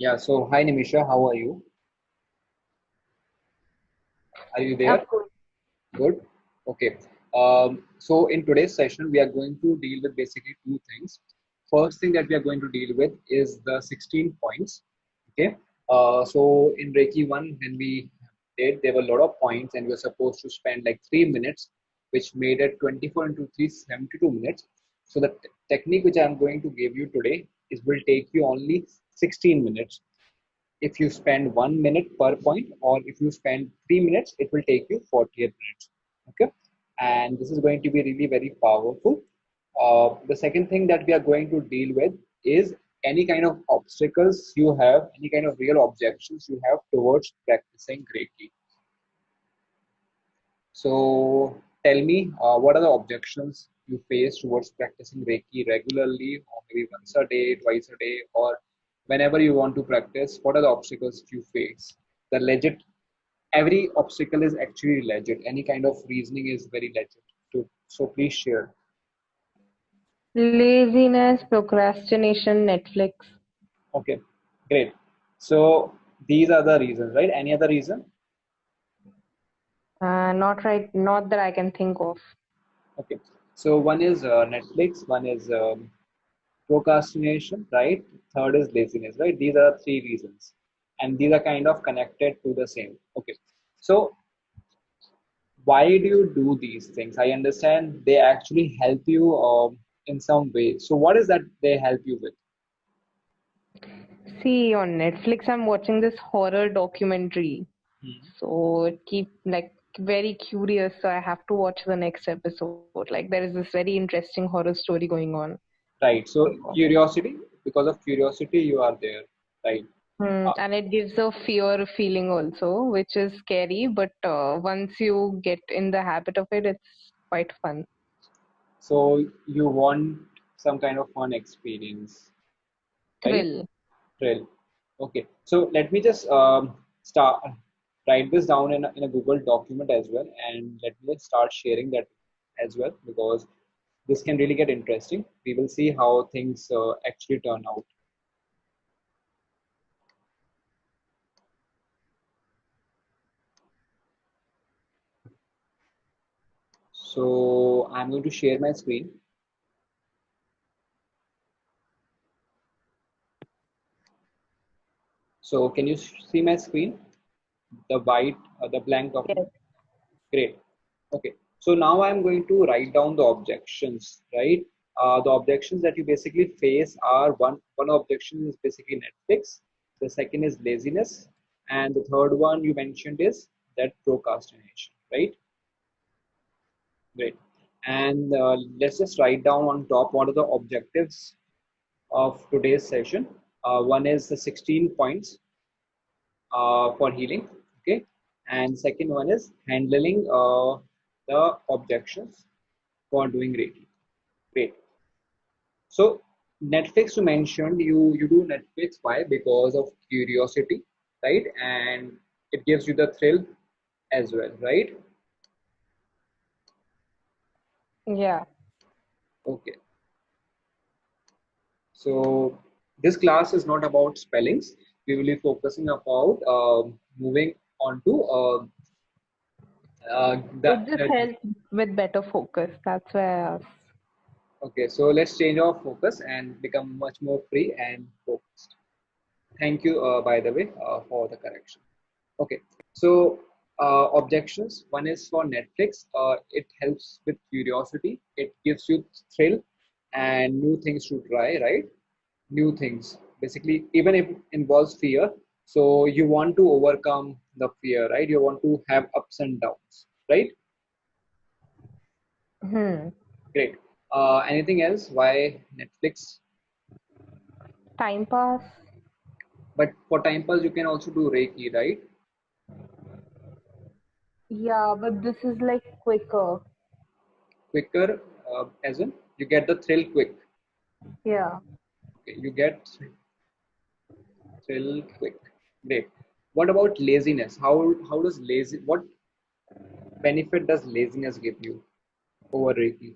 Yeah, so hi Nimisha, how are you? Are you I'm there? good. Good. Okay. So in today's session, we are going to deal with basically two things. First thing that we are going to deal with is the 16 points. Okay. So in Reiki 1, when we did, there were a lot of points and we were supposed to spend like 3 minutes, which made it 24 into 3, 72 minutes. So the technique which I'm going to give you today is will take you only 16 minutes. If you spend 1 minute per point, or if you spend 3 minutes, it will take you 48 minutes. Okay, and this is going to be really very powerful. The second thing that we are going to deal with is any kind of obstacles you have, any kind of real objections you have towards practicing Reiki. So tell me, what are the objections you face towards practicing Reiki regularly, or maybe once a day, twice a day, or whenever you want to practice? What are the obstacles you face? The legit, every obstacle is actually legit. Any kind of reasoning is very legit. So please share. Laziness, procrastination, Netflix. Okay, great. So these are the reasons, right? Any other reason? Not right, not that I can think of. Okay. So one is Netflix, one is procrastination, right? Third is laziness, right? These are three reasons, and these are kind of connected to the same. Okay, so why do you do these things? I understand they actually help you in some way. So what is that they help you with? See, on Netflix, I'm watching this horror documentary. Hmm. So it keep like very curious. So I have to watch the next episode. Like there is this very interesting horror story going on. Right. So curiosity, because of curiosity, you are there, right? Uh, And it gives a fear feeling also, which is scary. But once you get in the habit of it, it's quite fun. so you want some kind of fun experience, right? Thrill. Thrill. Okay. So let me just start write this down in a Google document as well, and let me just start sharing that as well, because this can really get interesting. We will see how things actually turn out. So I'm going to share my screen. So can you see my screen? The white, the blank document. Yes. Great. Okay. So now I'm going to write down the objections, right? The objections that you basically face are one objection is basically Netflix. The second is laziness, and the third one you mentioned is that procrastination, right? Great. And let's just write down on top what are the objectives of today's session. One is the 16 points for healing, okay, and second one is handling the objections for doing Reiki. Great. So Netflix, you mentioned you do Netflix. Why? Because of curiosity, right? And it gives you the thrill as well, right? Yeah. Okay. So this class is not about spellings. We will be focusing about moving on to It just the helps with better focus. That's why I asked. okay. So let's change our focus and become much more free and focused. Thank you, by the way, for the correction. Okay, so objections. One is for Netflix. It helps with curiosity. It gives you thrill and new things to try, right? New things. Basically, even if it involves fear, so you want to overcome the fear, right? You want to have ups and downs, right? Hmm. Great. Anything else? Why Netflix? Time pass? But for time pass, you can also do Reiki, right? Yeah, but this is like quicker. Quicker, as in you get the thrill quick. Yeah. Okay, you get thrill quick. Great. What about laziness? How does what benefit does laziness give you over Reiki?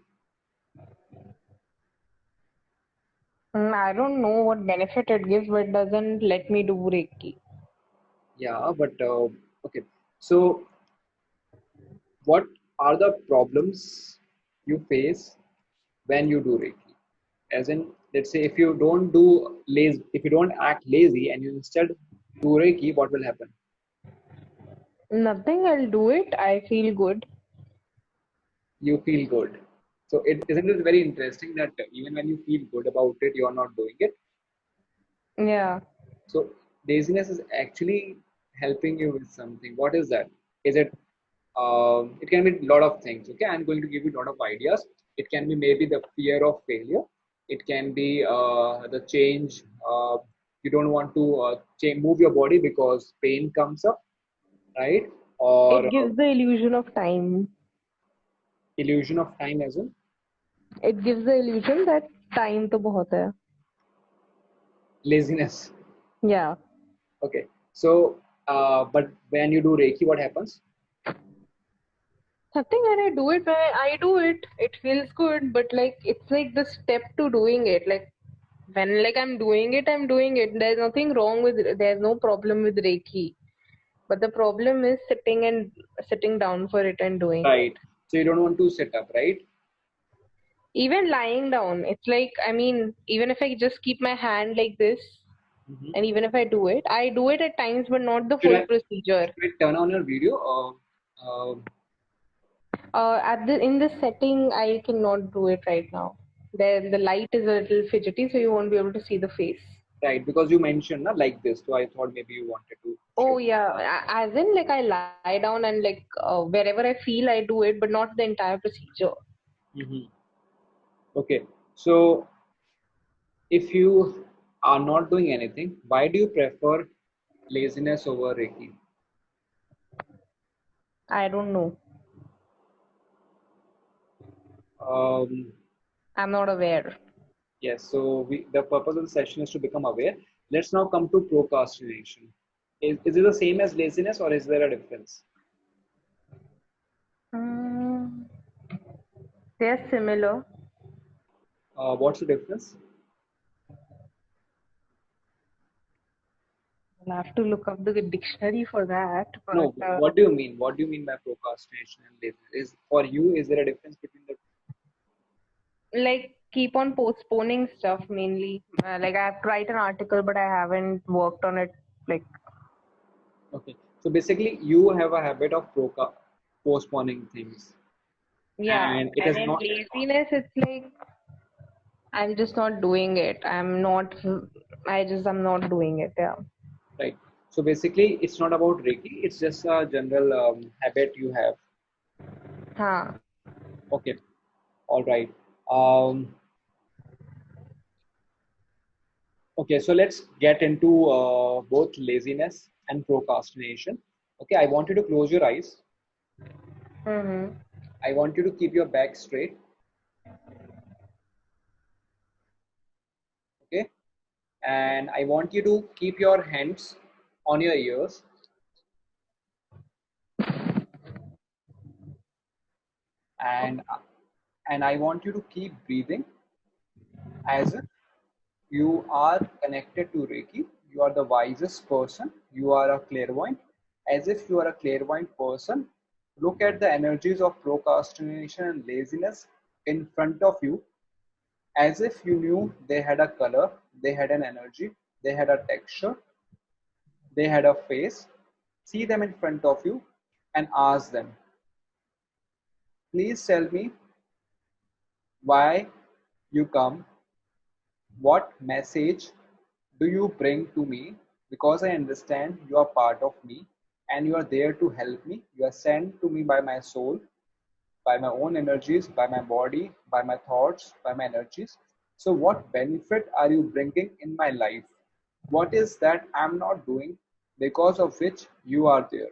I don't know what benefit it gives, but it doesn't let me do Reiki. Yeah, but okay. So, what are the problems you face when you do Reiki? As in, let's say if you don't do lazy, if you don't act lazy and you instead do Reiki, what will happen? Nothing, I'll do it. I feel good. You feel good. So, isn't it very interesting that even when you feel good about it, you are not doing it? Yeah. So laziness is actually helping you with something. What is that? Is it? It can be a lot of things. Okay, I'm going to give you a lot of ideas. It can be maybe the fear of failure. It can be the change. You don't want to move your body because pain comes up, right? Or It gives the illusion of time. illusion of time as well. It gives the illusion that time to bahut hai. Laziness. Yeah. Okay. So, but when you do Reiki, what happens? Nothing, when I do it, it feels good, but like it's like the step to doing it. Like when like I'm doing it. There's nothing wrong with there's no problem with Reiki. But the problem is sitting down for it and doing it. Right. So you don't want to sit up, right? Even lying down, it's like, I mean, even if I just keep my hand like this, Mhm. and even if I do it at times, but not the Should full I procedure. should I turn on your video? At the in this setting, I cannot do it right now. The light is a little fidgety, so you won't be able to see the face. Right, because you mentioned na, like this, so I thought maybe you wanted to show. Oh yeah, as in like I lie down and like wherever I feel I do it, but not the entire procedure. Hmm. Okay, so if you are not doing anything, why do you prefer laziness over Reiki? I don't know. Um, I'm not aware. yes, so the purpose of the session is to become aware. Let's now come to procrastination. Is it the same as laziness or is there a difference? Mm, they're similar. What's the difference? I'll have to look up the dictionary for that. But No, what do you mean? What do you mean by procrastination and laziness? Is for you, is there a difference between the like keep on postponing stuff mainly. Like I have to write an article, but I haven't worked on it. Like Okay, so basically, you have a habit of postponing things, yeah, and it and is in not laziness, it's like I'm just not doing it. I'm not doing it. Yeah. right. So basically, it's not about Reiki. It's just a general habit you have. Huh. Okay, all right. Um, okay, so let's get into both laziness and procrastination. Okay, I want you to close your eyes. Mm-hmm. I want you to keep your back straight. Okay, and I want you to keep your hands on your ears, and I want you to keep breathing as if you are connected to Reiki. You are the wisest person. You are a clairvoyant. As if you are a clairvoyant person, look at the energies of procrastination and laziness in front of you as if you knew they had a color, they had an energy, they had a texture, they had a face. See them in front of you and ask them, please tell me why you come. What message do you bring to me? Because I understand you are part of me and you are there to help me. You are sent to me by my soul, by my own energies, by my body, by my thoughts, by my energies. So, what benefit are you bringing in my life? What is that I'm not doing because of which you are there?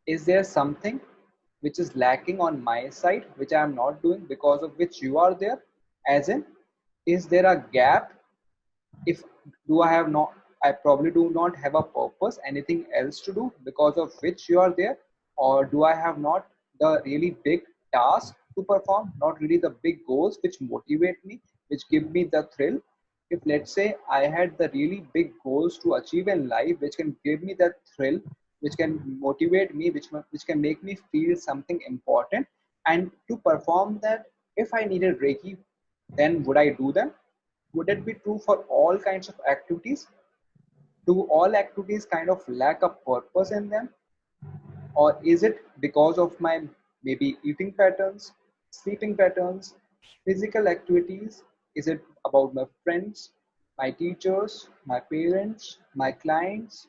Is there something which is lacking on my side which I am not doing because of which you are there? As in, is there a gap? If do I have not, I probably do not have a purpose, anything else to do because of which you are there, or do I have not the really big task to perform, not really the big goals which motivate me, which give me the thrill. If let's say I had the really big goals to achieve in life, which can give me that thrill, which can motivate me, which can make me feel something important, and to perform that, if I needed Reiki, then would I do them? Would it be true for all kinds of activities? Do all activities kind of lack a purpose in them? Or is it because of my maybe eating patterns, sleeping patterns, physical activities? Is it about my friends, my teachers, my parents, my clients?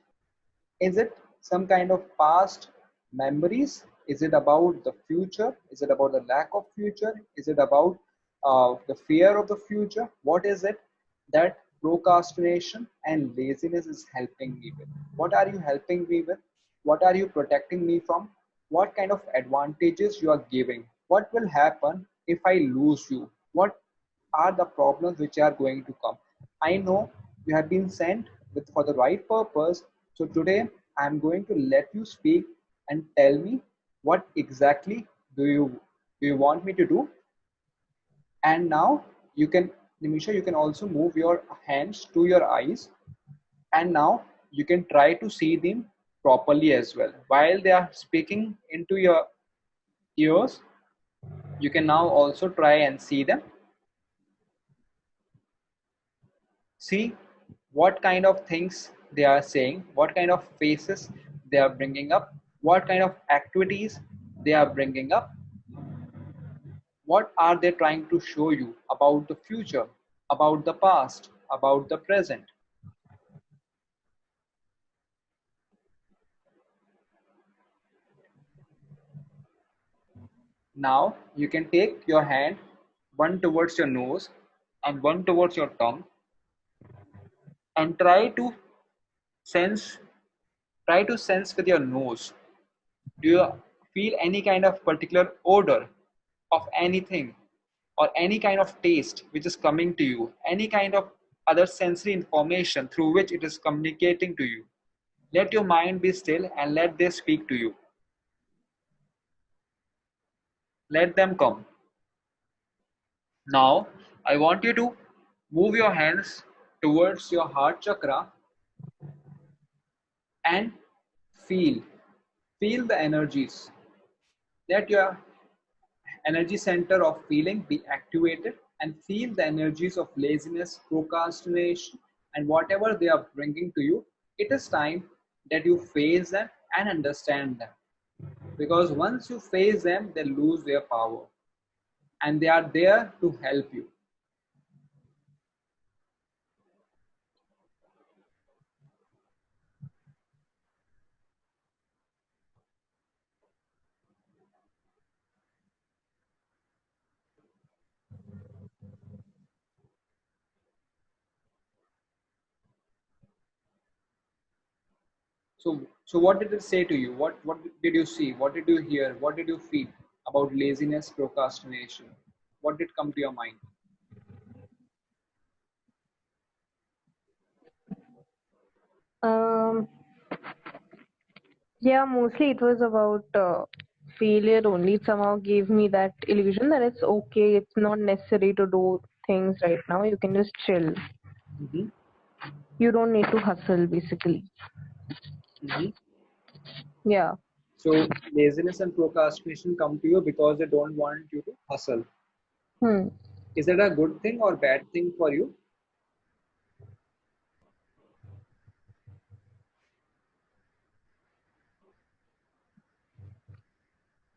Is it some kind of past memories? Is it about the future? Is it about the lack of future? Is it about the fear of the future? What is it that procrastination and laziness is helping me with? What are you helping me with? What are you protecting me from? What kind of advantages you are giving? What will happen if I lose you? What are the problems which are going to come? I know you have been sent with for the right purpose. So today I'm going to let you speak and tell me what exactly do you want me to do. And now you can, Nimisha, you can also move your hands to your eyes, and now you can try to see them properly as well. While they are speaking into your ears, you can now also try and see them. See what kind of things they are saying, what kind of faces they are bringing up, what kind of activities they are bringing up, what are they trying to show you about the future, about the past, about the present. Now you can take your hand, one towards your nose and one towards your tongue, and sense try to sense with your nose. Do you feel any kind of particular odor of anything, or any kind of taste which is coming to you, any kind of other sensory information through which it is communicating to you? Let your mind be still and let them speak to you. Let them come. Now, I want you to move your hands towards your heart chakra and feel. Feel the energies. Let your energy center of feeling be activated and feel the energies of laziness, procrastination, and whatever they are bringing to you. It is time that you face them and understand them, because once you face them, they lose their power and they are there to help you. So what did it say to you? What did you see? What did you hear? What did you feel about laziness, procrastination? What did come to your mind? Um, yeah, mostly it was about failure only. It somehow gave me that illusion that it's okay, it's not necessary to do things right now. You can just chill. Mm-hmm. You don't need to hustle, basically. Mm-hmm. Yeah. So laziness and procrastination come to you because they don't want you to hustle. Hmm. Is it a good thing or bad thing for you?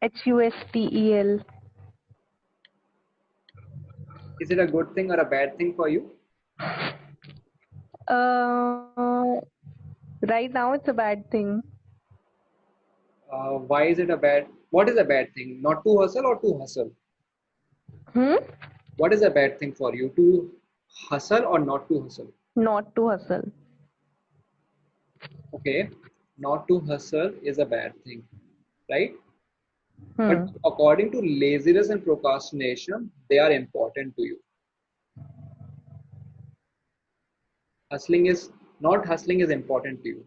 HUSTEL. Is it a good thing or a bad thing for you? Uh, right now it's a bad thing. Why is it a bad? What is a bad thing? Not to hustle or to hustle? Hmm? What is a bad thing for you? To hustle or not to hustle? Not to hustle. Okay, not to hustle is a bad thing, right? But Hmm. according to laziness and procrastination, they are important to you. Hustling is not hustling is important to you.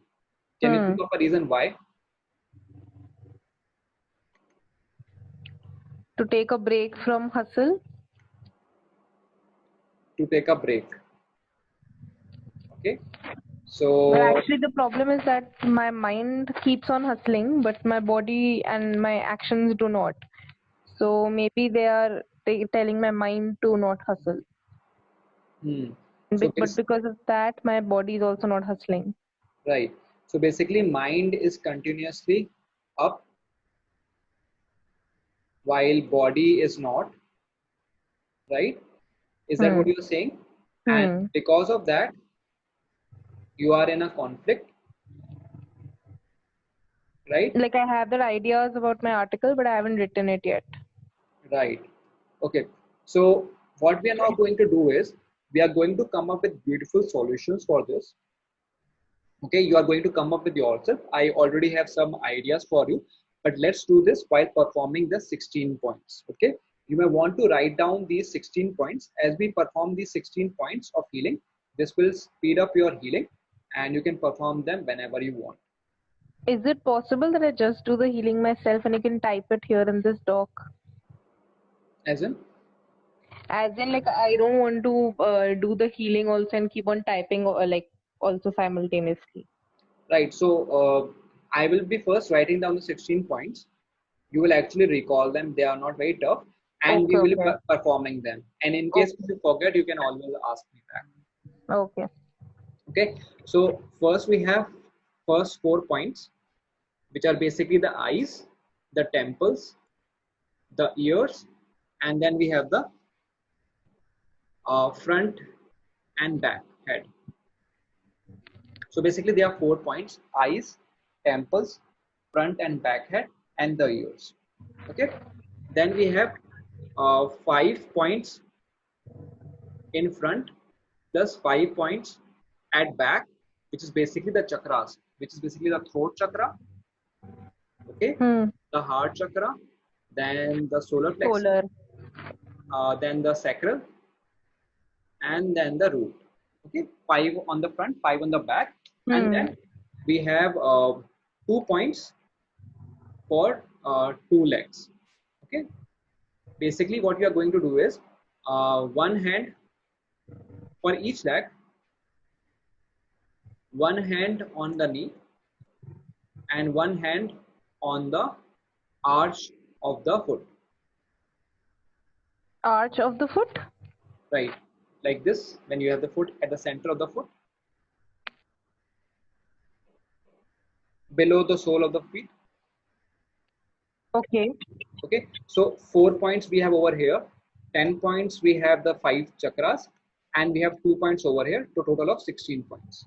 Can you Hmm. think of a reason why? To take a break from hustle. To take a break. Okay. But So actually, the problem is that my mind keeps on hustling, but my body and my actions do not. So maybe they are telling my mind to not hustle. hmm. So But because of that, my body is also not hustling. right. So basically, mind is continuously up while body is not, right? Is that Hmm. what you're saying? And Hmm. because of that, you are in a conflict, right? Like I have the ideas about my article, but I haven't written it yet. Right. Okay. So what we are now going to do is we are going to come up with beautiful solutions for this. Okay, you are going to come up with yourself. I already have some ideas for you, but let's do this while performing the 16 points. Okay, you may want to write down these 16 points. As we perform these 16 points of healing, this will speed up your healing and you can perform them whenever you want. Is it possible that I just do the healing myself and you can type it here in this doc? As in, As in, like, I don't want to do the healing also and keep on typing like also simultaneously. right. So I will be first writing down the 16 points. You will actually recall them. They are not very tough and we Okay, will be okay. performing them. And in case Okay. you forget, you can always ask me back. Okay. Okay, so first we have first 4 points, which are basically the eyes, the temples, the ears, and then we have the front and back head. So basically there are 4 points: eyes, temples, front and back head, and the ears. Okay, then we have 5 points in front plus 5 points at back, which is basically the chakras, which is basically the throat chakra, okay, Hmm. the heart chakra, then the solar plexus, Solar. then the sacral, and then the root. Okay, 5 on the front, 5 on the back, and Hmm. then we have 2 points for 2 legs. Okay, basically what you are going to do is one hand for each leg, one hand on the knee, and one hand on the arch of the foot. Arch of the foot. Right, like this, when you have the foot at the center of the foot, below the sole of the feet. Okay. Okay, so 4 points we have over here, 10 points we have the 5 chakras, and we have 2 points over here, to total of 16 points.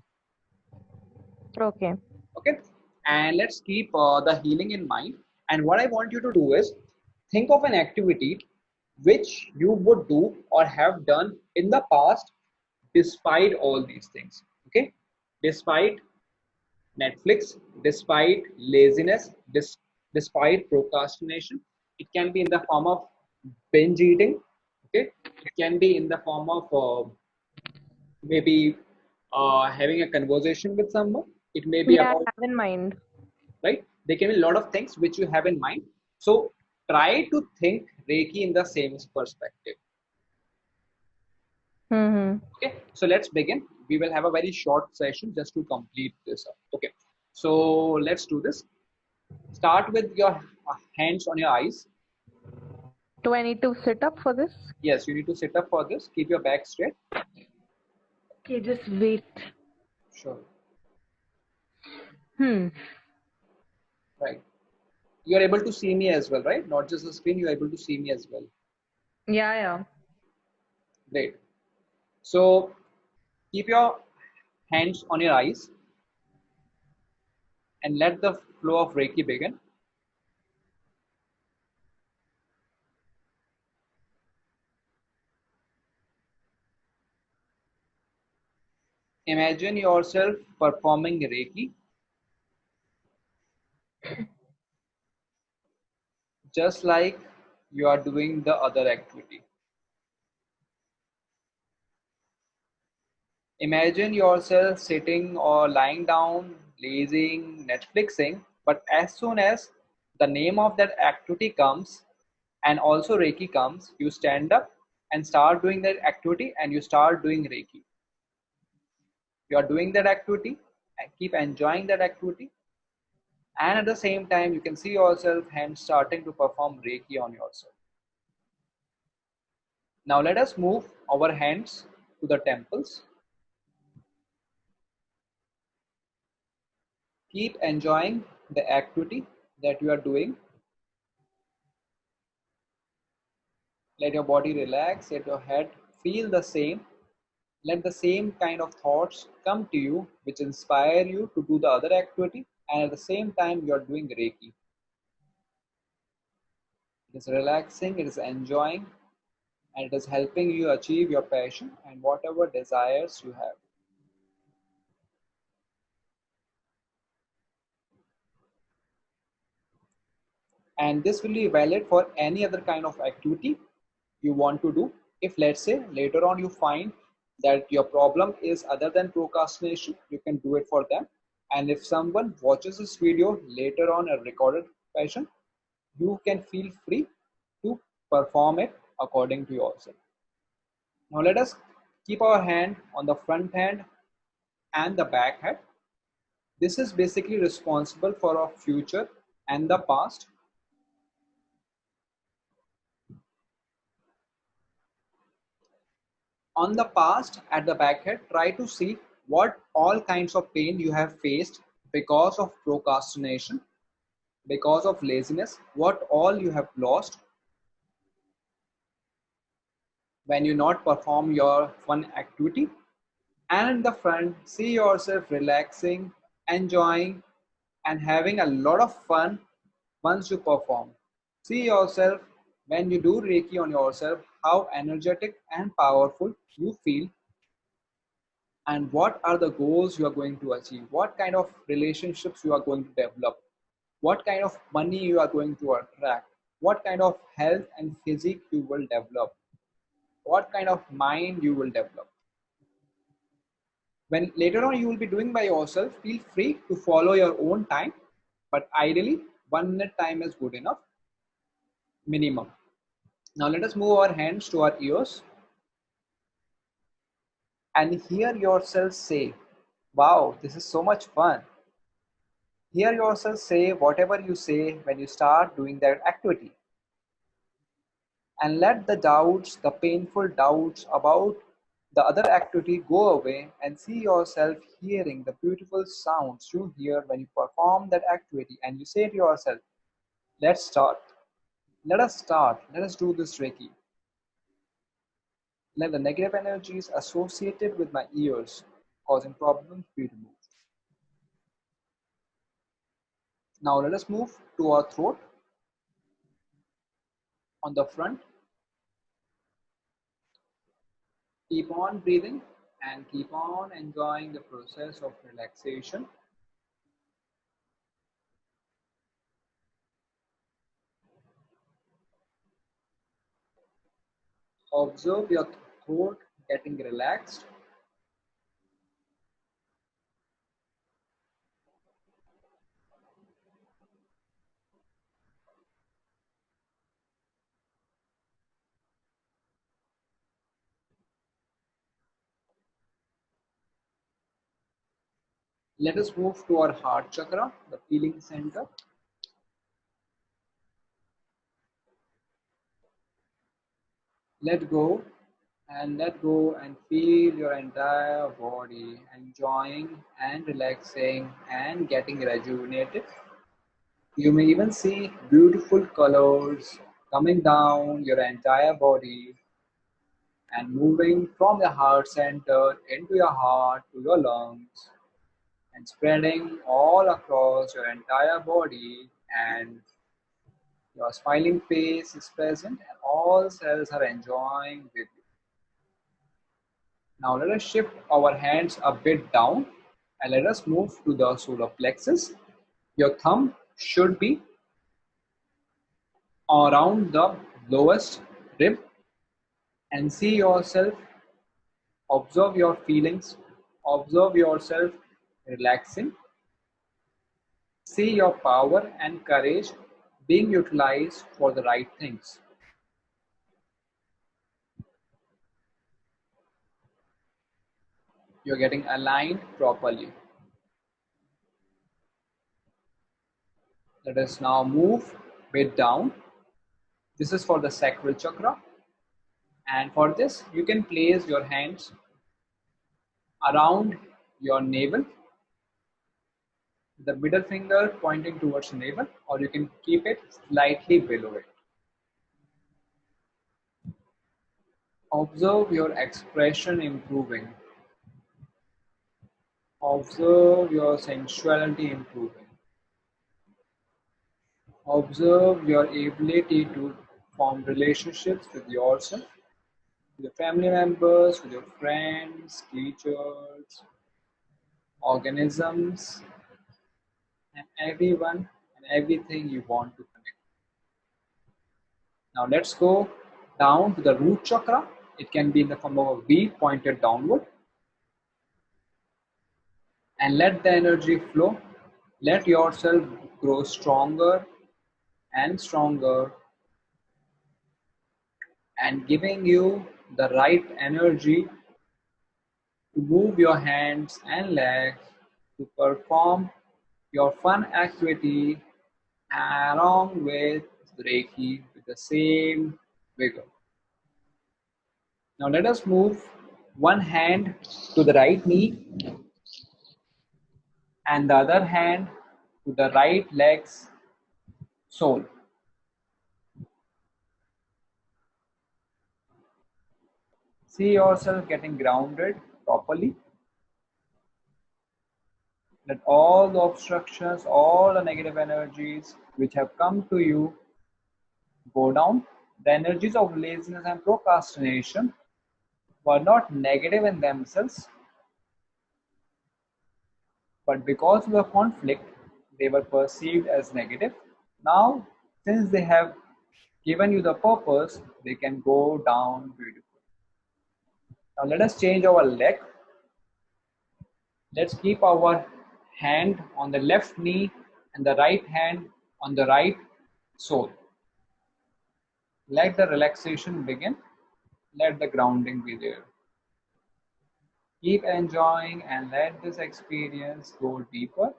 Okay. Okay, and let's keep the healing in mind. And what I want you to do is think of an activity which you would do or have done in the past despite all these things. Okay, despite Netflix, despite laziness, despite procrastination. It can be in the form of binge eating. Okay, it can be in the form of maybe having a conversation with someone. It may be Yeah, I about, have in mind. right? There can be a lot of things which you have in mind. So try to think Reiki in the same perspective. Hmm. Okay, so let's begin. We will have a very short session just to complete this up. Okay, so let's do this. Start with your hands on your eyes. Do I need to sit up for this? Yes, you need to sit up for this. Keep your back straight. Okay, just wait. Sure. Hmm. Right. You're able to see me as well, right? Not just the screen, you're able to see me as well. Yeah, yeah. Great. So keep your hands on your eyes and let the flow of Reiki begin. Imagine yourself performing Reiki just like you are doing the other activity. Imagine yourself sitting or lying down, lazing, Netflixing, but as soon as the name of that activity comes And also Reiki comes, you stand up and start doing that activity and you start doing Reiki. You are doing that activity and keep enjoying that activity. And at the same time, you can see yourself hands starting to perform Reiki on yourself. Now let us move our hands to the temples. Keep enjoying the activity that you are doing. Let your body relax, let your head feel the same. Let the same kind of thoughts come to you which inspire you to do the other activity, and at the same time you are doing Reiki. It is relaxing, it is enjoying, and it is helping you achieve your passion and whatever desires you have. And this will be valid for any other kind of activity you want to do. If let's say later on you find that your problem is other than procrastination, you can do it for them. And if someone watches this video later on a recorded fashion, you can feel free to perform it according to yourself. Now let us keep our hand on the front hand and the back hand. This is basically responsible for our future and the past. On the past, at the back head, try to see what all kinds of pain you have faced because of procrastination, because of laziness, what all you have lost when you not perform your fun activity. And in the front, see yourself relaxing, enjoying, and having a lot of fun once you perform. See yourself when you do Reiki on yourself, how energetic and powerful you feel, and what are the goals you are going to achieve, what kind of relationships you are going to develop, what kind of money you are going to attract, what kind of health and physique you will develop, what kind of mind you will develop. When later on you will be doing by yourself, feel free to follow your own time, but ideally 1 minute time is good enough minimum. Now let us move our hands to our ears and hear yourself say, wow, this is so much fun. Hear yourself say whatever you say when you start doing that activity. And let the doubts, the painful doubts about the other activity go away, and see yourself hearing the beautiful sounds you hear when you perform that activity. And you say to yourself, let's start. Let us start. Let us do this Reiki. Let the negative energies associated with my ears causing problems be removed. Now let us move to our throat. On the front, keep on breathing and keep on enjoying the process of relaxation. Observe your throat getting relaxed. Let us move to our heart chakra, the feeling center. Let go and feel your entire body enjoying and relaxing and getting rejuvenated. You may even see beautiful colors coming down your entire body and moving from the heart center into your heart to your lungs and spreading all across your entire body, and your smiling face is present and all cells are enjoying with you. Now let us shift our hands a bit down and let us move to the solar plexus. Your thumb should be around the lowest rib, and see yourself, observe your feelings, observe yourself relaxing. See your power and courage being utilized for the right things. you're getting aligned properly. Let us now move bit down. This is for the sacral chakra, and for this you can place your hands around your navel, the middle finger pointing towards the navel, or you can keep it slightly below it. Observe your expression improving. Observe your sensuality improving. Observe your ability to form relationships with yourself, with your family members, with your friends, teachers, organisms, and everyone and everything you want to connect. Now let's go down to the root chakra. It can be in the form of a V pointed downward. And let the energy flow. Let yourself grow stronger and stronger, and giving you the right energy to move your hands and legs, to perform your fun activity along with Reiki with the same vigor. Now let us move one hand to the right knee and the other hand to the right leg's sole. See yourself getting grounded properly. Let all the obstructions, all the negative energies which have come to you go down. The energies of laziness and procrastination were not negative in themselves, but because of the conflict, they were perceived as negative. Now, since they have given you the purpose, they can go down beautifully. Now, let us change our leg. Let's keep our hand on the left knee and the right hand on the right sole. Let the relaxation begin. Let the grounding be there. Keep enjoying and let this experience go deeper.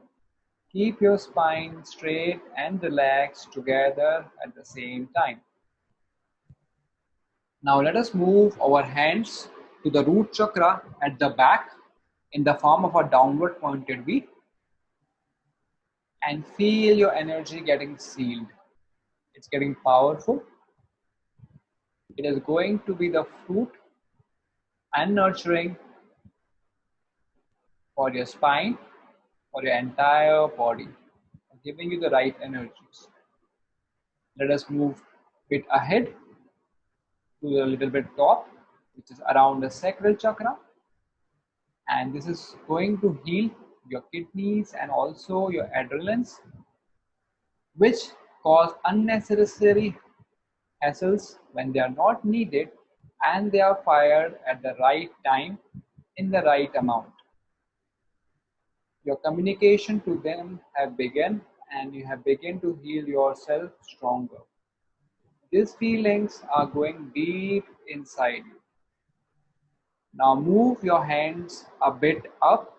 Keep your spine straight and relaxed together at the same time. Now let us move our hands to the root chakra at the back in the form of a downward pointed V, and feel your energy getting sealed. It's getting powerful. It is going to be the fruit and nurturing for your spine, for your entire body, giving you the right energies. Let us move a bit ahead to the little bit top, which is around the sacral chakra, and this is going to heal your kidneys and also your adrenals, which cause unnecessary hassles when they are not needed and they are fired at the right time in the right amount. Your communication to them have begun and you have begun to heal yourself stronger. These feelings are going deep inside you. Now move your hands a bit up,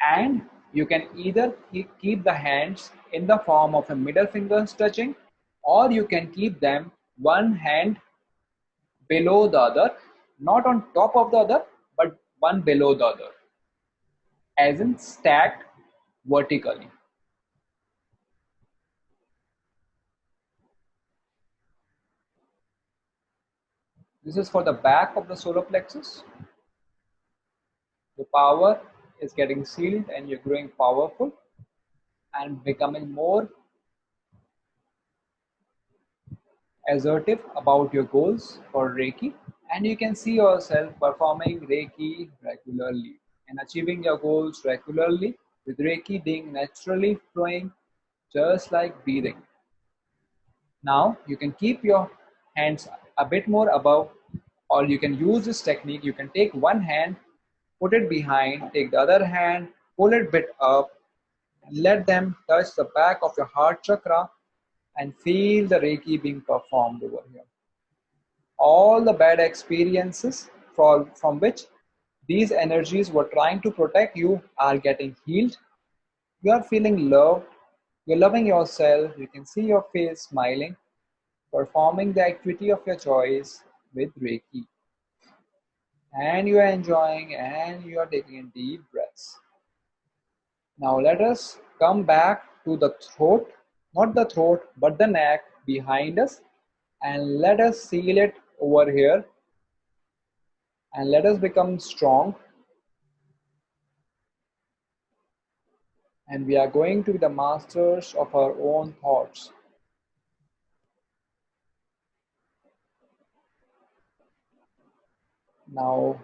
and you can either keep the hands in the form of a middle fingers touching, or you can keep them one hand below the other, not on top of the other, but one below the other, as in stacked vertically. This is for the back of the solar plexus. The power is getting sealed and you're growing powerful and becoming more assertive about your goals for Reiki, and you can see yourself performing Reiki regularly and achieving your goals regularly with Reiki being naturally flowing just like breathing. Now you can keep your hands a bit more above, or you can use this technique. You can take one hand, put it behind, take the other hand, pull it a bit up, and let them touch the back of your heart chakra and feel the Reiki being performed over here. All the bad experiences from which these energies were trying to protect you are getting healed. You are feeling loved. You're loving yourself. You can see your face smiling, performing the activity of your choice with Reiki. And you are enjoying and you are taking in deep breaths. Now let us come back to the throat, not the throat, but the neck behind us, and let us seal it over here, and let us become strong. And we are going to be the masters of our own thoughts. Now,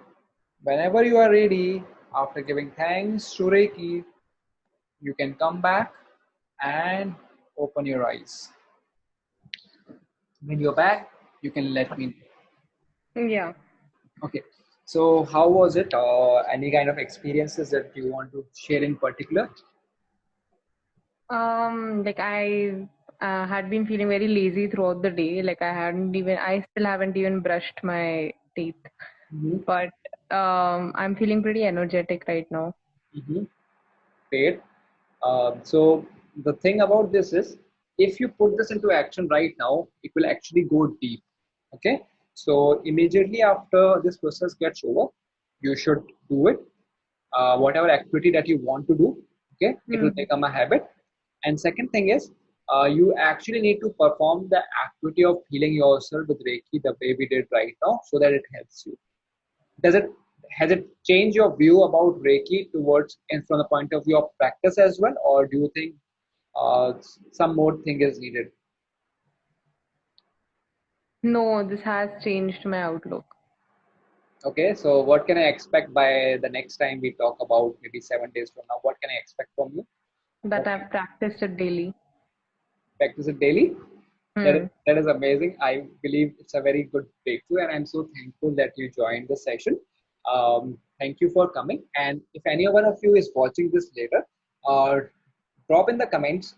whenever you are ready, after giving thanks to Reiki, you can come back and open your eyes. When you're back, you can let me know. Yeah. Okay. So, how was it? Any kind of experiences that you want to share in particular? Like I had been feeling very lazy throughout the day. Like I still haven't even brushed my teeth. Mm-hmm. But I'm feeling pretty energetic right now. Mm-hmm. Great. So the thing about this is, if you put this into action right now, it will actually go deep. Okay. So immediately after this process gets over, you should do it. Whatever activity that you want to do, okay, it will Hmm. become a habit. And second thing is, you actually need to perform the activity of healing yourself with Reiki the way we did right now, so that it helps you. Does it Has it changed your view about Reiki towards and from the point of view of practice as well, or do you think some more thing is needed? No, this has changed my outlook. Okay, so what can I expect by the next time we talk about maybe 7 days from now? What can I expect from you? That What I've practiced it daily. practice it daily? Hmm. That is amazing. I believe it's a very good breakthrough, and I'm so thankful that you joined the session. Thank you for coming. And if any one of you is watching this later, uh, drop in the comments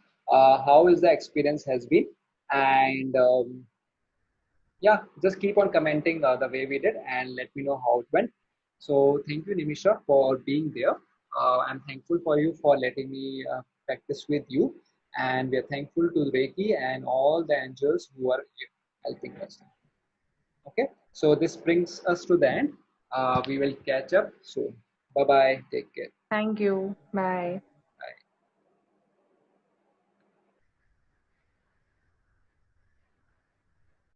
how is the experience has been, and yeah, just keep on commenting the way we did, and let me know how it went. So thank you, Nimisha, for being there. I'm thankful for you for letting me practice with you, and we're thankful to Reiki and all the angels who are helping us. Okay, so this brings us to the end. We will catch up soon. Bye bye. Take care. Thank you. Bye.